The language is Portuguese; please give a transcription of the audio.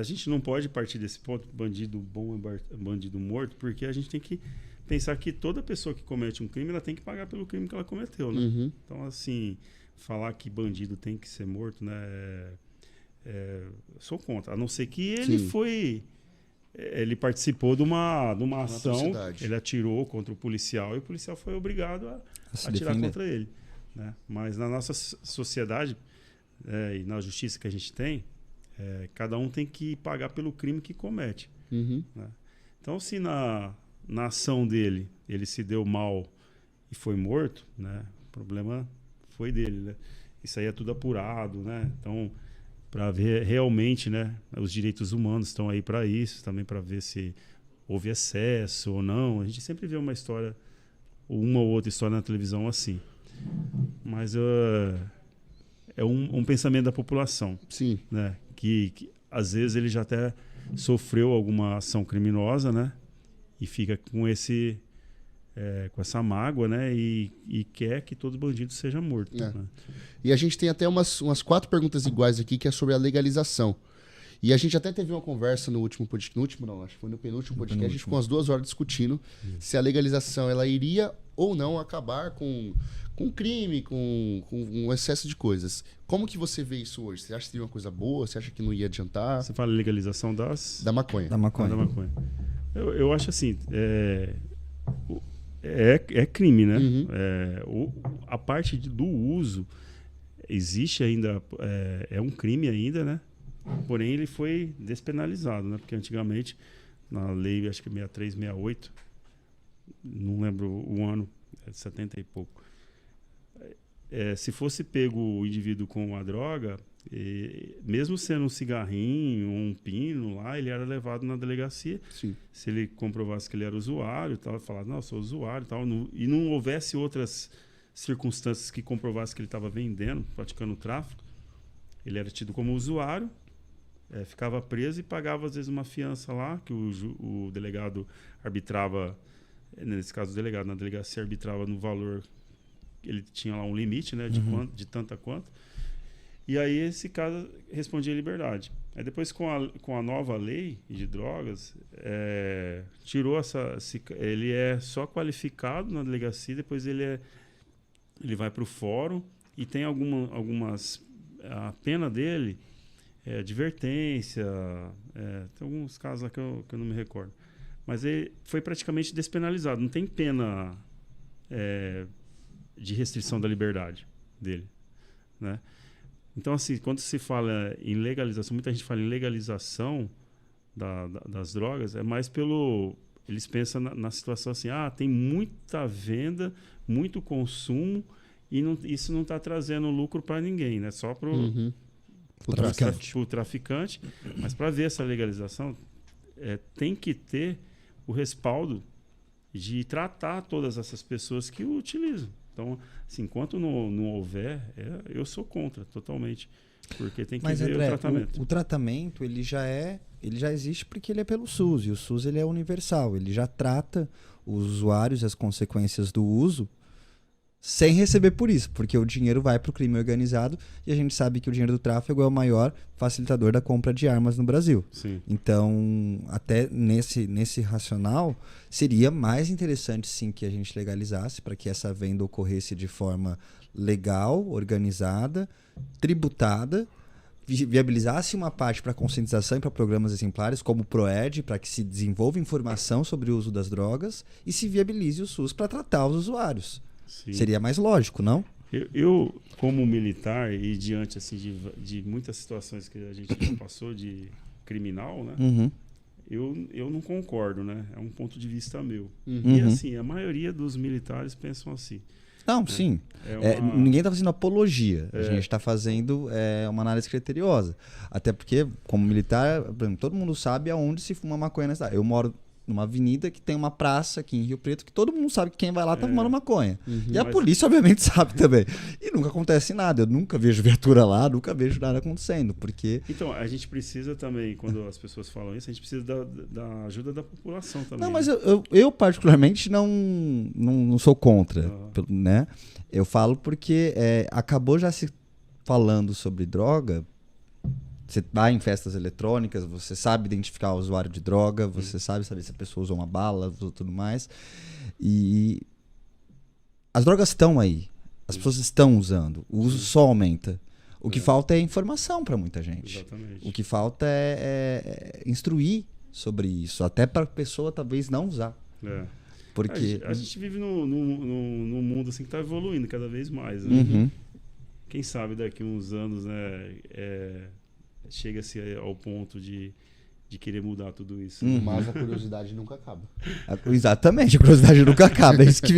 a gente não pode partir desse ponto, bandido bom é bandido morto, porque a gente tem que pensar que toda pessoa que comete um crime, ela tem que pagar pelo crime que ela cometeu, né? Uhum. Então, assim, falar que bandido tem que ser morto, né? Sou contra. A não ser que ele ele participou de uma ação, atrocidade. ele atirou contra o policial e o policial foi obrigado a atirar contra ele, né? Mas na nossa sociedade e na justiça que a gente tem, cada um tem que pagar pelo crime que comete. Uhum. Né? Então, se na ação dele ele se deu mal e foi morto, né? O problema foi dele, né? Isso aí é tudo apurado, né? Então, para ver realmente, né? Os direitos humanos estão aí para isso, também para ver se houve excesso ou não. A gente sempre vê uma ou outra história na televisão assim. Mas é um pensamento da população. Sim. Né? Que às vezes ele já até sofreu alguma ação criminosa, né? E fica com com essa mágoa, né? E quer que todo bandido seja morto. Né? E a gente tem até umas 4 perguntas iguais aqui, que é sobre a legalização. E a gente até teve uma conversa no último podcast, acho que foi no penúltimo podcast, a gente ficou umas 2 horas discutindo se a legalização ela iria ou não acabar com crime, com um excesso de coisas. Como que você vê isso hoje? Você acha que seria uma coisa boa? Você acha que não ia adiantar? Você fala legalização da maconha. Da maconha. Eu acho assim, é crime, né? Uhum. A parte do uso existe ainda, é um crime ainda, né? Porém, ele foi despenalizado, né? Porque antigamente, na lei, acho que 63, 68, não lembro o ano, 70 e pouco. Se fosse pego o indivíduo com a droga, mesmo sendo um cigarrinho, um pino lá, ele era levado na delegacia. Sim. Se ele comprovasse que ele era usuário, tal, falava, não, sou usuário, tal, e não houvesse outras circunstâncias que comprovassem que ele estava vendendo, praticando tráfico, ele era tido como usuário, ficava preso e pagava às vezes uma fiança lá, que o delegado arbitrava, nesse caso o delegado na delegacia arbitrava no valor, ele tinha lá um limite, né, de tanta quanto. E aí esse caso respondia liberdade. Aí depois com a nova lei de drogas, tirou ele é só qualificado na delegacia, depois ele vai para o fórum e tem algumas... A pena dele é advertência, tem alguns casos lá que eu não me recordo. Mas ele foi praticamente despenalizado, não tem pena de restrição da liberdade dele, né? Então, assim, quando se fala em legalização, muita gente fala em legalização das drogas, é mais eles pensam na situação assim, tem muita venda, muito consumo, e isso não está trazendo lucro para ninguém, né? Só para o traficante. Mas para ver essa legalização, tem que ter o respaldo de tratar todas essas pessoas que o utilizam. Então, assim, enquanto não houver, eu sou contra totalmente, porque tem que ver André, o tratamento. O tratamento ele já existe porque ele é pelo SUS, e o SUS ele é universal, ele já trata os usuários e as consequências do uso sem receber por isso, porque o dinheiro vai para o crime organizado e a gente sabe que o dinheiro do tráfego é o maior facilitador da compra de armas no Brasil. Sim. Então, até nesse racional, seria mais interessante sim que a gente legalizasse para que essa venda ocorresse de forma legal, organizada, tributada, viabilizasse uma parte para conscientização e para programas exemplares, como o PROERD, para que se desenvolva informação sobre o uso das drogas e se viabilize o SUS para tratar os usuários. Sim. Seria mais lógico, não? Eu, como militar e diante assim, de muitas situações que a gente já passou de criminal, né? Uhum. Eu não concordo, né? É um ponto de vista meu. Uhum. E assim, a maioria dos militares pensam assim. Não, sim. Ninguém está fazendo apologia. A gente está fazendo uma análise criteriosa. Até porque, como militar, por exemplo, todo mundo sabe aonde se fuma maconha na cidade. Eu moro numa avenida que tem uma praça aqui em Rio Preto que todo mundo sabe que quem vai lá tá fumando maconha. Uhum. E a polícia, obviamente, sabe também. E nunca acontece nada. Eu nunca vejo viatura lá, nunca vejo nada acontecendo, porque... Então, a gente precisa também, quando as pessoas falam isso, a gente precisa da ajuda da população também. Não, mas eu particularmente não sou contra, né? Eu falo porque acabou já se falando sobre droga Você vai em festas eletrônicas, você sabe identificar o usuário de droga, você sabe saber se a pessoa usou uma bala, usou tudo mais. E as drogas estão aí. As pessoas estão usando. O uso só aumenta. O que falta é informação para muita gente. Exatamente. O que falta é instruir sobre isso, até para a pessoa talvez não usar. Porque A gente vive num mundo assim que está evoluindo cada vez mais. Né? Uhum. Quem sabe daqui a uns anos, né, chega-se ao ponto de querer mudar tudo isso. Mas a curiosidade nunca acaba. Exatamente, a curiosidade nunca acaba. É isso que me